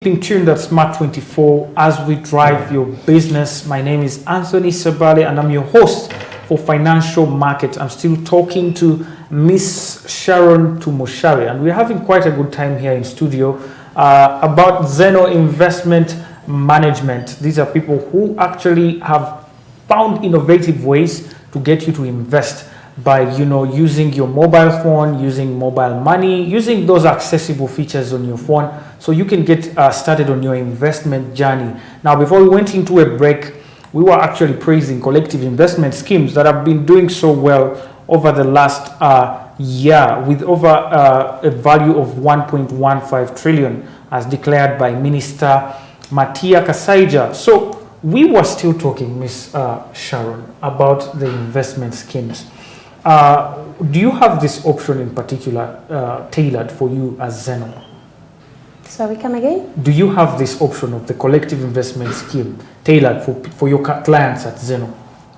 Tuned at Smart 24 as we drive your business. My name is Anthony Sebale and I'm your host for Financial Market. I'm still talking to Miss Sharon Tumoshari and we're having quite a good time here in studio about XENO Investment Management. These are people who actually have found innovative ways to get you to invest by using your mobile phone, using mobile money, using those accessible features on your phone so you can get started on your investment journey. Now, before we went into a break, we were actually praising collective investment schemes that have been doing so well over the last year with over a value of 1.15 trillion as declared by Minister Matia Kasaija. So we were still talking, Ms. Sharon, about the investment schemes. Do you have this option in particular tailored for you as XENO? Sorry, come again? Do you have this option of the collective investment scheme tailored for your clients at XENO?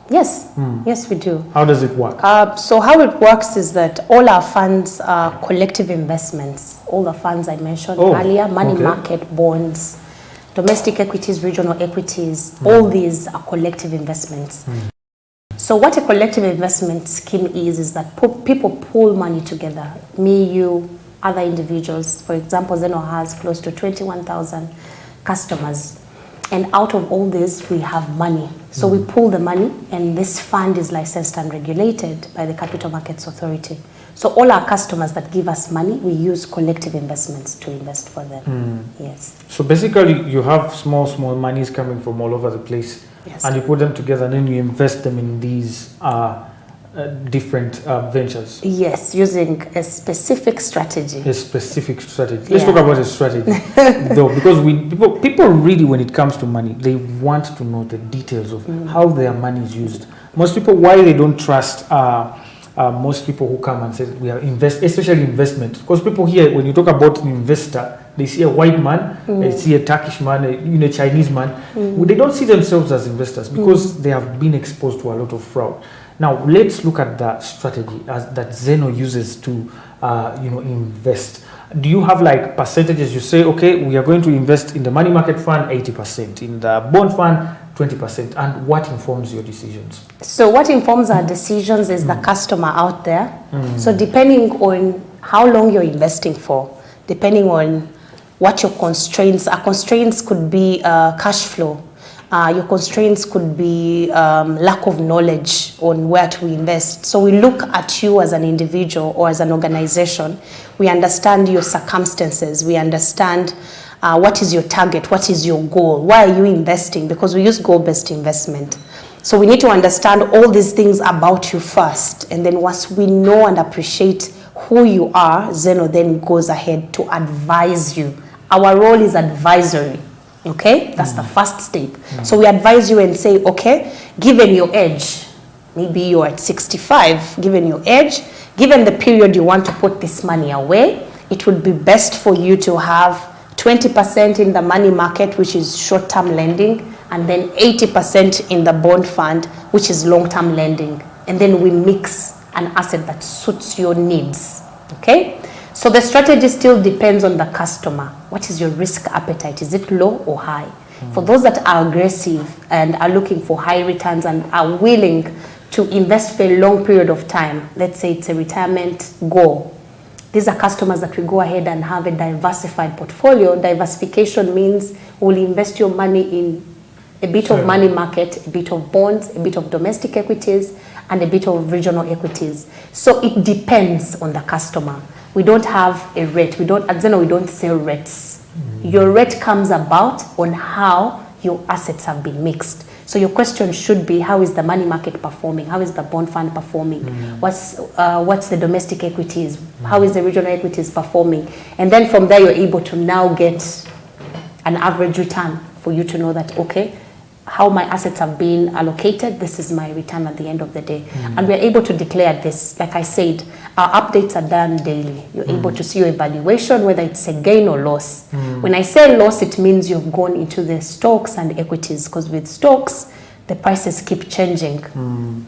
Yes, yes we do. How does it work? So how it works is that all our funds are collective investments. All the funds I mentioned earlier, money market, bonds, domestic equities, regional equities, all these are collective investments. So what a collective investment scheme is that people pool money together. Me, you, other individuals. For example, XENO has close to 21,000 customers. And out of all this, we have money. So we pool the money, and this fund is licensed and regulated by the Capital Markets Authority. So all our customers that give us money, we use collective investments to invest for them. Yes. So basically, you have small monies coming from all over the place. Yes. And you put them together and then you invest them in these different ventures. Yes, using a specific strategy. A specific strategy. Let's talk about a strategy, though, because people really, when it comes to money, they want to know the details of how their money is used. Most people, why they don't trust most people who come and say we are especially investment, because people here, when you talk about an investor, they see a white man, they see a Turkish man, a Chinese man. They don't see themselves as investors because they have been exposed to a lot of fraud. Now, let's look at the strategy that XENO uses to, invest. Do you have like percentages? You say, okay, we are going to invest in the money market fund 80%, in the bond fund 20%, and what informs your decisions? So what informs our decisions is the customer out there. So depending on how long you're investing for, depending on what your constraints are. Constraints could be cash flow. Your constraints could be lack of knowledge on where to invest. So we look at you as an individual or as an organization. We understand your circumstances. We understand what is your target, what is your goal, why are you investing? Because we use goal-based investment. So we need to understand all these things about you first. And then once we know and appreciate who you are, XENO then goes ahead to advise you. Our role is advisory, okay? That's the first step. So we advise you and say, okay, given your age, maybe you're at 65, given your age, given the period you want to put this money away, it would be best for you to have 20% in the money market, which is short-term lending, and then 80% in the bond fund, which is long-term lending. And then we mix an asset that suits your needs, okay? So the strategy still depends on the customer. What is your risk appetite? Is it low or high? For those that are aggressive and are looking for high returns and are willing to invest for a long period of time, let's say it's a retirement goal, these are customers that we go ahead and have a diversified portfolio. Diversification means we'll invest your money in a bit of money market, a bit of bonds, a bit of domestic equities, and a bit of regional equities. So it depends on the customer. We don't have a rate. At XENO, we don't sell rates. Your rate comes about on how your assets have been mixed. So your question should be, how is the money market performing? How is the bond fund performing? What's the domestic equities? How is the regional equities performing? And then from there, you're able to now get an average return for you to know that, okay, how my assets have been allocated, this is my return at the end of the day. And we're able to declare this. Like I said, our updates are done daily. You're able to see your evaluation, whether it's a gain or loss. When I say loss, it means you've gone into the stocks and equities, because with stocks, the prices keep changing.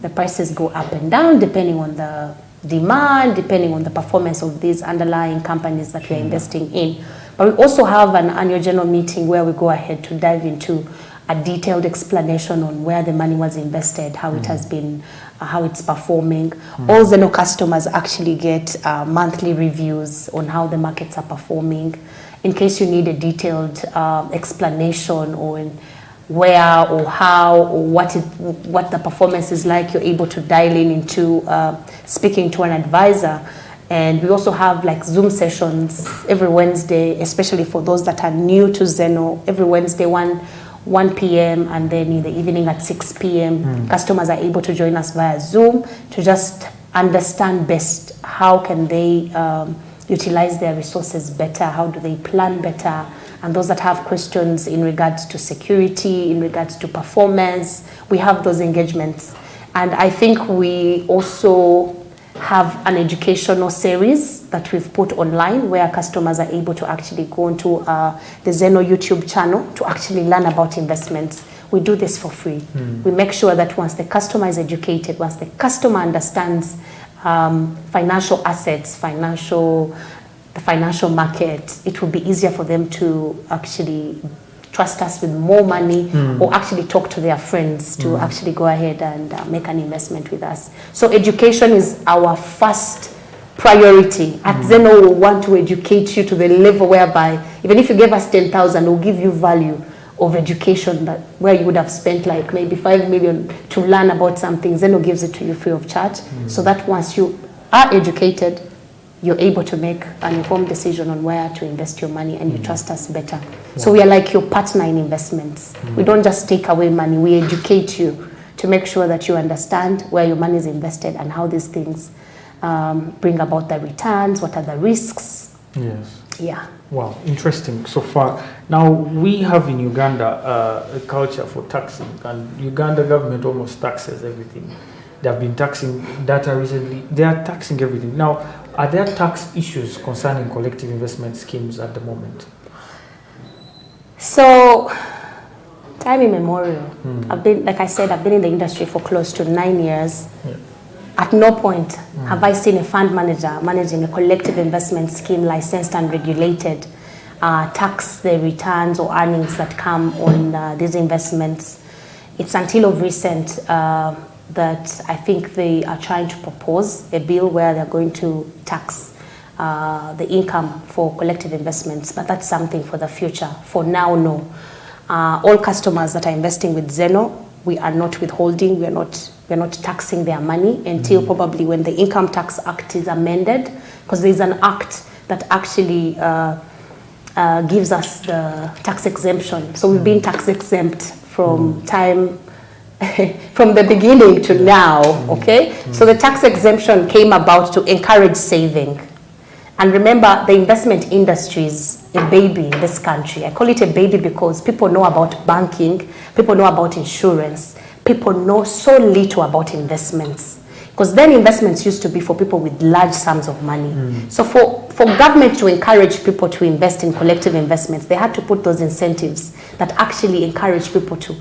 The prices go up and down depending on the demand, depending on the performance of these underlying companies that we're investing in. But we also have an annual general meeting where we go ahead to dive into a detailed explanation on where the money was invested, how it has been, how it's performing. All XENO customers actually get monthly reviews on how the markets are performing. In case you need a detailed explanation on where or how or what the performance is like, you're able to dial into speaking to an advisor. And we also have like Zoom sessions every Wednesday, especially for those that are new to XENO. Every Wednesday, 1 p.m. and then in the evening at 6 p.m. Customers are able to join us via Zoom to just understand best how can they utilize their resources better, how do they plan better, and those that have questions in regards to security, in regards to performance, we have those engagements. And I think we also have an educational series that we've put online where customers are able to actually go into the XENO YouTube channel to actually learn about investments. We do this for free. We make sure that once the customer is educated, once the customer understands financial assets, the financial market, it will be easier for them to actually trust us with more money or actually talk to their friends to actually go ahead and make an investment with us. So education is our first priority. At XENO, we want to educate you to the level whereby even if you gave us 10,000, we'll give you value of education that where you would have spent like maybe 5 million to learn about something. XENO gives it to you free of charge, so that once you are educated, you're able to make an informed decision on where to invest your money, and you trust us better. So we are like your partner in investments. We don't just take away money, we educate you to make sure that you understand where your money is invested and how these things bring about the returns, what are the risks. Yes. Yeah. Wow, interesting so far. Now, we have in Uganda a culture for taxing, and Uganda government almost taxes everything. They have been taxing data recently. They are taxing everything. Now, are there tax issues concerning collective investment schemes at the moment? So, time immemorial. I've been, like I said, I've been in the industry for close to 9 years. Yeah. At no point have I seen a fund manager managing a collective investment scheme licensed and regulated tax the returns or earnings that come on these investments. It's until of recent that I think they are trying to propose a bill where they're going to tax the income for collective investments, but that's something for the future. For now, no. All customers that are investing with XENO, we are not withholding, we're not taxing their money until probably when the Income Tax Act is amended, because there's an act that actually gives us the tax exemption. So we've been tax exempt from time from the beginning to now, okay? So the tax exemption came about to encourage saving. And remember, the investment industry is a baby in this country. I call it a baby because people know about banking, people know about insurance, people know so little about investments. Because then investments used to be for people with large sums of money. So for government to encourage people to invest in collective investments, they had to put those incentives that actually encourage people to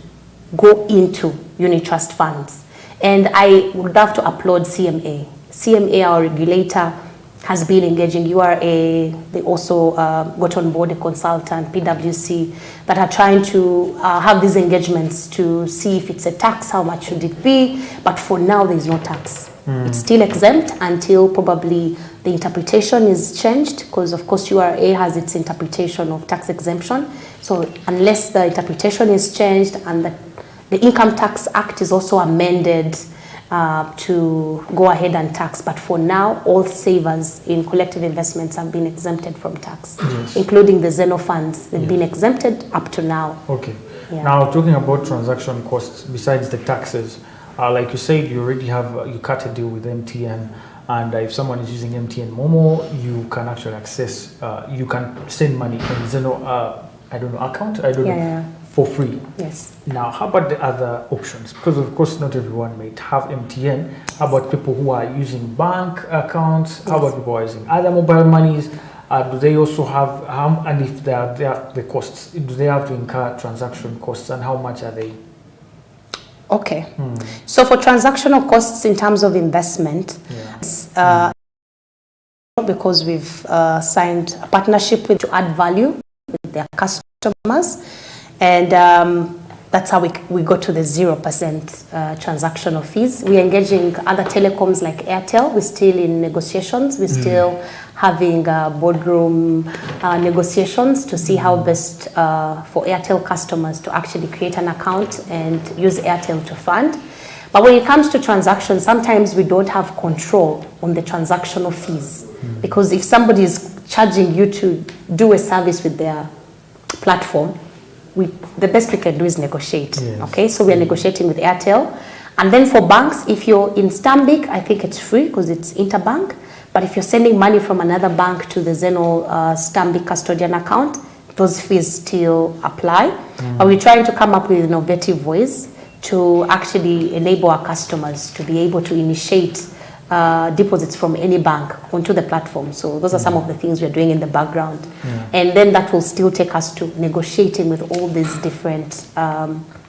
go into unit trust funds. And I would love to applaud CMA. CMA, our regulator, has been engaging URA. They also got on board a consultant, PwC, that are trying to have these engagements to see if it's a tax, how much should it be. But for now, there is no tax. It's still exempt until probably the interpretation is changed, because of course URA has its interpretation of tax exemption. So unless the interpretation is changed and the Income Tax Act is also amended to go ahead and tax, but for now, all savers in collective investments have been exempted from tax, including the XENO funds. They've been exempted up to now. Okay. Yeah. Now, talking about transaction costs, besides the taxes, like you said, you already have, you cut a deal with MTN, and if someone is using MTN Momo, you can actually access, you can send money in XENO, I don't know, account? I don't know. For free. Yes. Now, how about the other options? Because of course, not everyone may have MTN. How about people who are using bank accounts? How about people who are using other mobile monies? Do they also have, and if they are the costs, do they have to incur transaction costs, and how much are they? Okay. So for transactional costs in terms of investment, because we've signed a partnership with to add value with their customers, and that's how we got to the 0% transactional fees. We're engaging other telecoms like Airtel. We're still in negotiations. We're still having boardroom negotiations to see how best for Airtel customers to actually create an account and use Airtel to fund. But when it comes to transactions, sometimes we don't have control on the transactional fees. Because if somebody is charging you to do a service with their platform, the best we can do is negotiate. Yes. Okay, so we are negotiating with Airtel. And then for banks, if you're in Stanbic, I think it's free because it's interbank. But if you're sending money from another bank to the XENO Stanbic custodian account, those fees still apply. But we're trying to come up with innovative ways to actually enable our customers to be able to initiate deposits from any bank onto the platform. So those are some of the things we're doing in the background. And then that will still take us to negotiating with all these different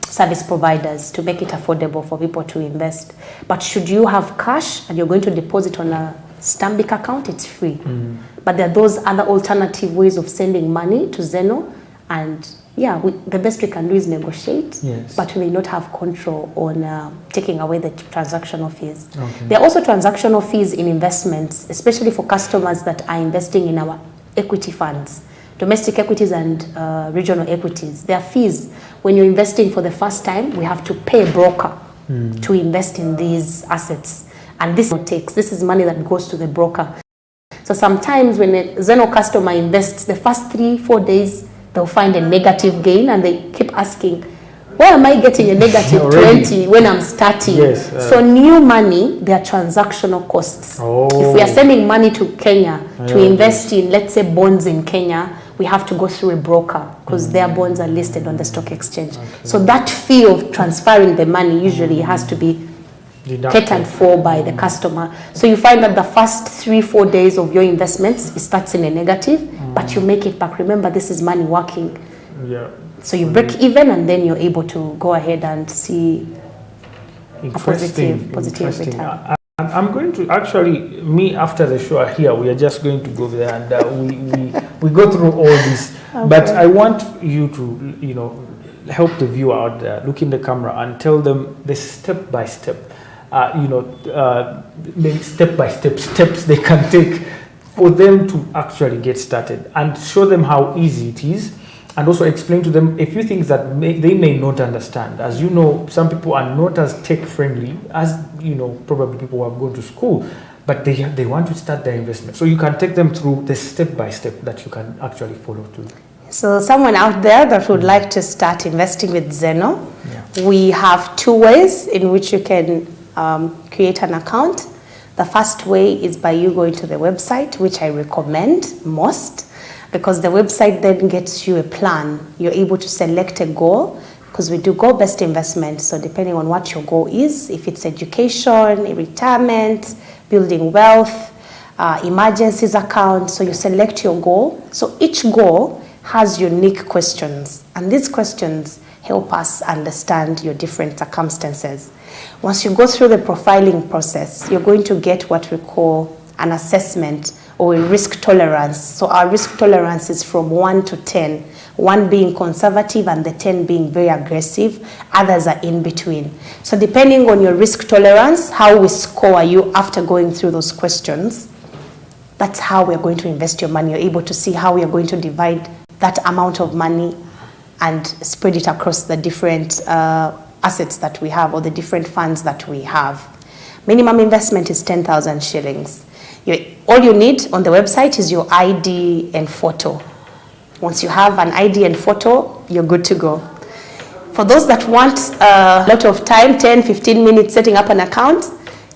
service providers to make it affordable for people to invest. But should you have cash and you're going to deposit on a Stanbic account, it's free. But there are those other alternative ways of sending money to XENO, and the best we can do is negotiate, but we may not have control on taking away the transactional fees. There are also transactional fees in investments, especially for customers that are investing in our equity funds, domestic equities and regional equities. There are fees. When you're investing for the first time, we have to pay a broker to invest in these assets. And this is money that goes to the broker. So sometimes when a XENO customer invests, the first 3-4 days, they'll find a negative gain and they keep asking, why am I getting a negative 20 when I'm starting? So new money, there are transactional costs. If we are sending money to Kenya to invest in, let's say, bonds in Kenya, we have to go through a broker because their bonds are listed on the stock exchange. So that fee of transferring the money usually has to be catered for by the customer. So you find that the first 3-4 days of your investments, it starts in a negative, but you make it back. Remember, this is money working. So you break even and then you're able to go ahead and see a positive return. I'm going to actually, after the show here, we are just going to go there and we go through all this. But I want you to, help the viewer out there, look in the camera and tell them the step-by-step, maybe step-by-step steps they can take for them to actually get started, and show them how easy it is, and also explain to them a few things that they may not understand. As you know, some people are not as tech-friendly as, probably people who have gone to school, but they want to start their investment. So you can take them through the step-by-step that you can actually follow too. So someone out there that would like to start investing with XENO, we have 2 ways in which you can create an account. The first way is by you going to the website, which I recommend most, because the website then gets you a plan. You're able to select a goal, because we do goal-based investment. So depending on what your goal is, if it's education, retirement, building wealth, emergencies account, so you select your goal. So each goal has unique questions, and these questions help us understand your different circumstances. Once you go through the profiling process, you're going to get what we call an assessment or a risk tolerance. So our risk tolerance is from 1 to 10, 1 being conservative and the 10 being very aggressive. Others are in between. So depending on your risk tolerance, how we score you after going through those questions, that's how we're going to invest your money. You're able to see how we are going to divide that amount of money and spread it across the different assets that we have, or the different funds that we have. Minimum investment is 10,000 shillings. All you need on the website is your ID and photo. Once you have an ID and photo, you're good to go. For those that want a lot of time, 10-15 minutes setting up an account,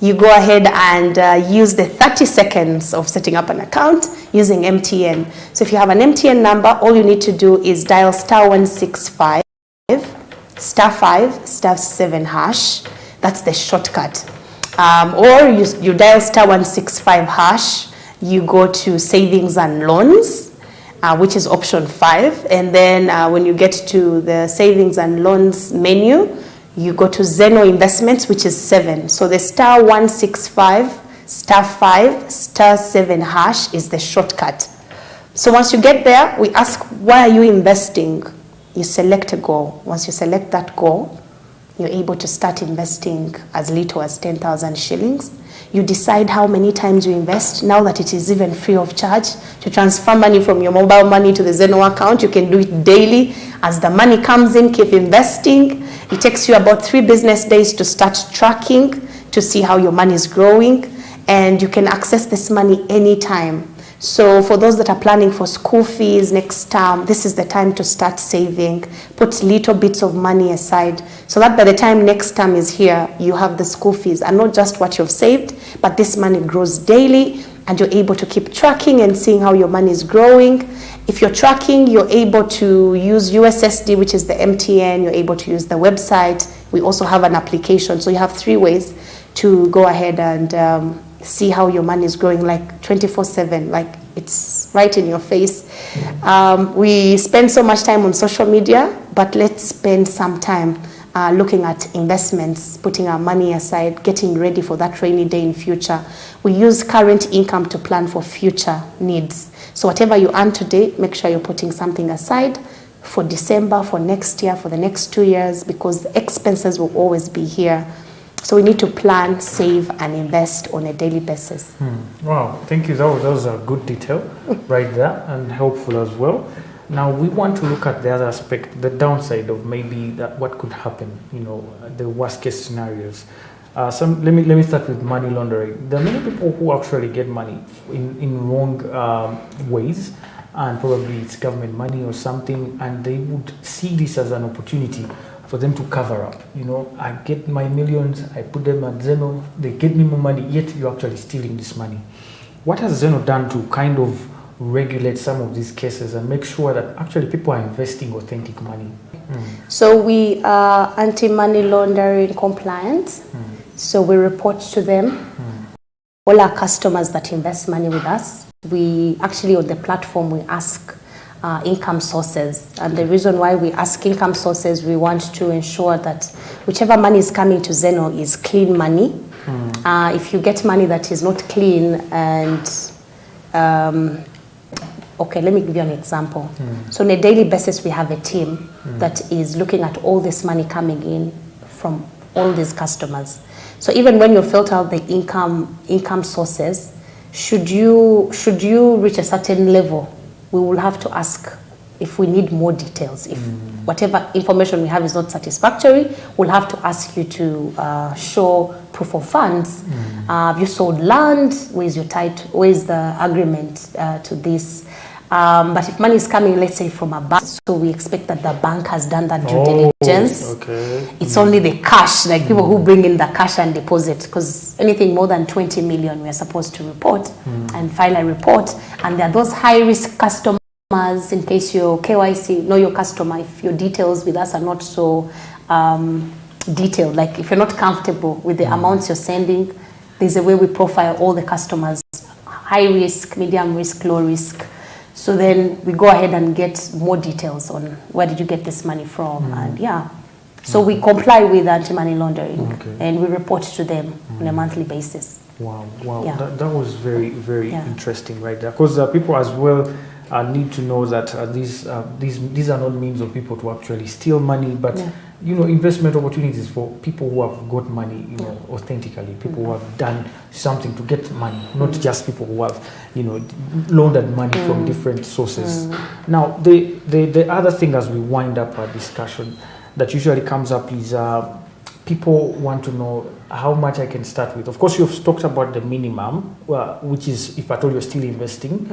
you go ahead and use the 30 seconds of setting up an account using MTN. So if you have an MTN number, all you need to do is dial *165, *5, *7#. That's the shortcut. Or you dial *165#. You go to savings and loans, which is option 5. And then when you get to the savings and loans menu, you go to XENO investments, which is 7. So the *165 *5 *7 hash is the shortcut. So once you get there, we ask, why are you investing? You select a goal. Once you select that goal, you're able to start investing as little as 10,000 shillings. You decide how many times you invest. Now that it is even free of charge to transfer money from your mobile money to the XENO account, you can do it daily. As the money comes in, keep investing. It takes you about 3 business days to start tracking to see how your money is growing, and you can access this money anytime. So for those that are planning for school fees next term, this is the time to start saving. Put little bits of money aside so that by the time next term is here, you have the school fees, and not just what you've saved, but this money grows daily and you're able to keep tracking and seeing how your money is growing. If you're tracking, you're able to use USSD, which is the MTN. You're able to use the website. We also have an application. So you have 3 ways to go ahead and see how your money is growing, like 24/7, like it's right in your face. We spend so much time on social media, but let's spend some time looking at investments, putting our money aside, getting ready for that rainy day in future. We use current income to plan for future needs. So whatever you earn today, make sure you're putting something aside for December, for next year, for the next 2 years, because expenses will always be here. So we need to plan, save, and invest on a daily basis. Wow, thank you. That was a good detail right there, and helpful as well. Now we want to look at the other aspect, the downside of maybe that what could happen, the worst case scenarios. Let me start with money laundering. There are many people who actually get money in wrong ways, and probably it's government money or something, and they would see this as an opportunity for them to cover up. I get my millions, I put them at XENO, they get me more money, yet you're actually stealing this money. What has XENO done to kind of regulate some of these cases and make sure that actually people are investing authentic money? So we are anti-money laundering compliant. So we report to them. All our customers that invest money with us, we actually on the platform, we ask income sources. And the reason why we ask income sources, we want to ensure that whichever money is coming to XENO is clean money. If you get money that is not clean and, okay, let me give you an example. So on a daily basis, we have a team that is looking at all this money coming in from all these customers. So even when you filter out the income sources, should you reach a certain level, we will have to ask if we need more details. If whatever information we have is not satisfactory, we'll have to ask you to show proof of funds. Have you sold land? Where's your title? Where's the agreement to this? But if money is coming, let's say from a bank, so we expect that the bank has done that due diligence. Okay. It's only the cash, like people who bring in the cash and deposit, because anything more than 20 million, we are supposed to report and file a report. And there are those high-risk customers, in case your KYC, know your customer, if your details with us are not so detailed, like if you're not comfortable with the amounts you're sending, there's a way we profile all the customers, high risk, medium risk, low risk. So then we go ahead and get more details on where did you get this money from, and so we comply with anti-money laundering and we report to them on a monthly basis. Wow. Yeah. That was very, very interesting right there, because people as well need to know that these are not means of people to actually steal money, but investment opportunities for people who have got money, authentically, people who have done something to get money, not just people who have, laundered money from different sources. Now, the other thing as we wind up our discussion that usually comes up is people want to know how much I can start with. Of course, you've talked about the minimum, which is if at all you're still investing.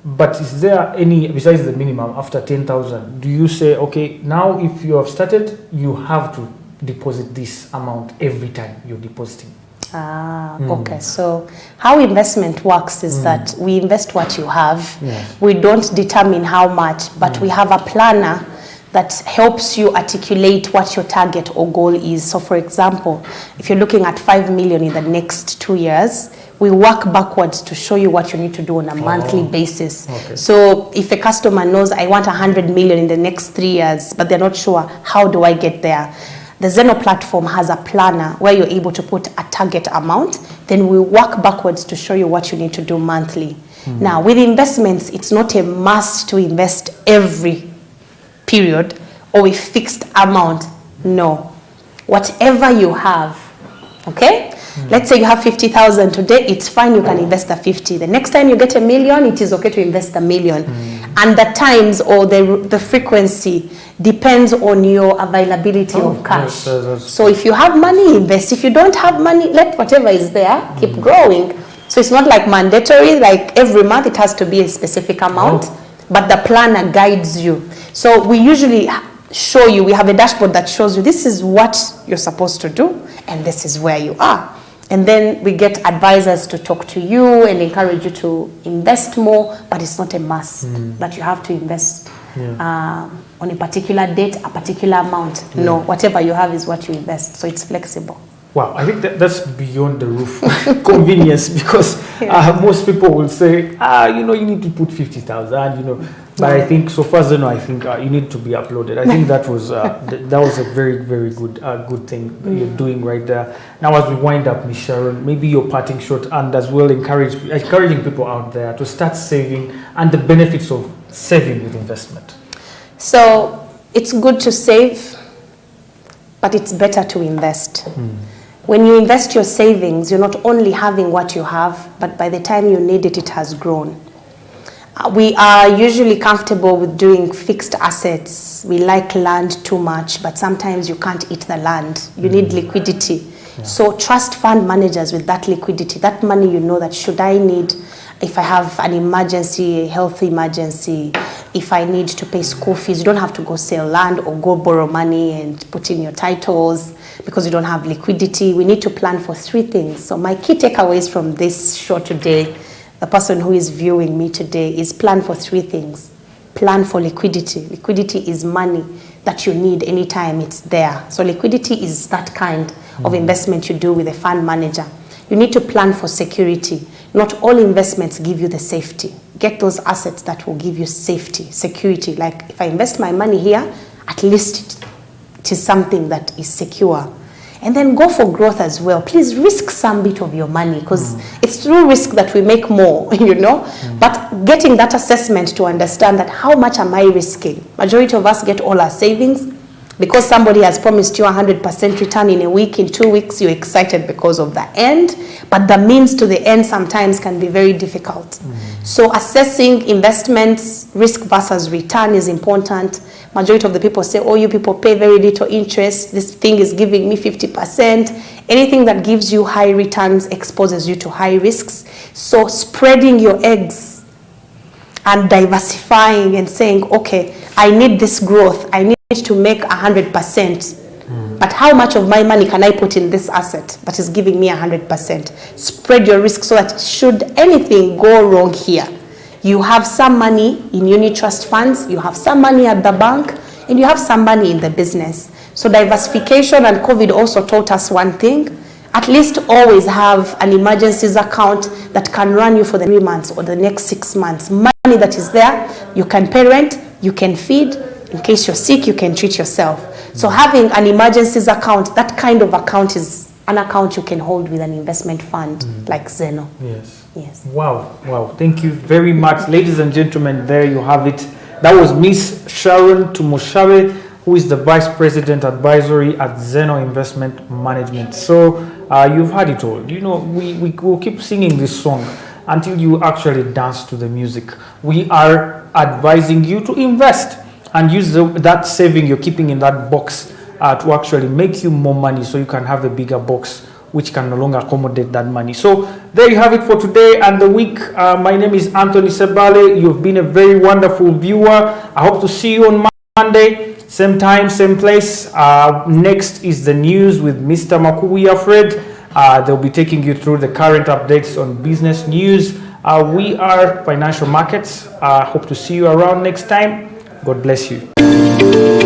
But is there any, besides the minimum, after 10,000, do you say, okay, now if you have started, you have to deposit this amount every time you're depositing? Okay, so how investment works is that we invest what you have. We don't determine how much, but we have a planner that helps you articulate what your target or goal is. So for example, if you're looking at 5 million in the next 2 years, we work backwards to show you what you need to do on a monthly basis. So if a customer knows I want 100 million in the next 3 years, but they're not sure, how do I get there? The XENO platform has a planner where you're able to put a target amount. then we work backwards to show you what you need to do monthly. Now, with investments, it's not a must to invest every period or a fixed amount. No. Whatever you have, okay? Let's say you have 50,000 today, it's fine, you can invest the 50. The next time you get $1 million, it is okay to invest $1 million. And the times or the frequency depends on your availability of cash. So if you have money, invest. If you don't have money, let whatever is there keep growing. So it's not like mandatory, like every month it has to be a specific amount, but the planner guides you. So we usually show you, we have a dashboard that shows you this is what you're supposed to do and this is where you are. And then we get advisors to talk to you and encourage you to invest more, but it's not a must that you have to invest on a particular date, a particular amount. No, whatever you have is what you invest. So it's flexible. Wow, I think that's beyond the roof convenience, because most people will say, you know, you need to put 50,000, you know. But I think so far, XENO, I think you need to be uploaded. I think that was a very, very good thing that you're doing right there. Now, as we wind up, Ms. Sharon, maybe your parting shot, and as well encouraging people out there to start saving and the benefits of saving with investment. So it's good to save, but it's better to invest. When you invest your savings, you're not only having what you have, but by the time you need it, it has grown. We are usually comfortable with doing fixed assets. We like land too much, but sometimes you can't eat the land. You need liquidity. So trust fund managers with that liquidity. That money, you know that should I need, if I have an emergency, a health emergency, if I need to pay school fees, you don't have to go sell land or go borrow money and put in your titles because you don't have liquidity. We need to plan for 3 things. So my key takeaways from this show today, the person who is viewing me today, is plan for 3 things. Plan for liquidity. Liquidity is money that you need anytime it's there. So liquidity is that kind of investment you do with a fund manager. You need to plan for security. Not all investments give you the safety. Get those assets that will give you safety, security. Like if I invest my money here, at least it is something that is secure. And then go for growth as well. Please risk some bit of your money, because it's through risk that we make more, you know. But getting that assessment to understand that how much am I risking? Majority of us get all our savings. Because somebody has promised you 100% return in a week, in 2 weeks, you're excited because of the end. But the means to the end sometimes can be very difficult. So assessing investments, risk versus return is important. Majority of the people say, oh, you people pay very little interest. This thing is giving me 50%. Anything that gives you high returns exposes you to high risks. So spreading your eggs and diversifying and saying, okay, I need this growth. I need to make 100%. But how much of my money can I put in this asset that is giving me 100%? Spread your risk so that should anything go wrong here, you have some money in unit trust funds, you have some money at the bank, and you have some money in the business. So diversification, and COVID also taught us one thing: at least always have an emergencies account that can run you for the 3 months or the next 6 months. Money that is there, you can pay rent, you can feed. In case you're sick, you can treat yourself. So having an emergencies account, that kind of account is an account you can hold with an investment fund like XENO. Yes. Wow. Thank you very much. Ladies and gentlemen, there you have it. That was Miss Sharon Tumoshabe, who is the Vice President Advisory at XENO Investment Management. So you've heard it all. You know, we will keep singing this song until you actually dance to the music. We are advising you to invest and use that saving you're keeping in that box to actually make you more money, so you can have a bigger box which can no longer accommodate that money. So there you have it for today and the week. My name is Anthony Sebale. You've been a very wonderful viewer. I hope to see you on Monday, same time, same place. Next is the news with Mr. Makubuya Fred. They'll be taking you through the current updates on business news. We are Financial Markets. Hope to see you around next time. God bless you.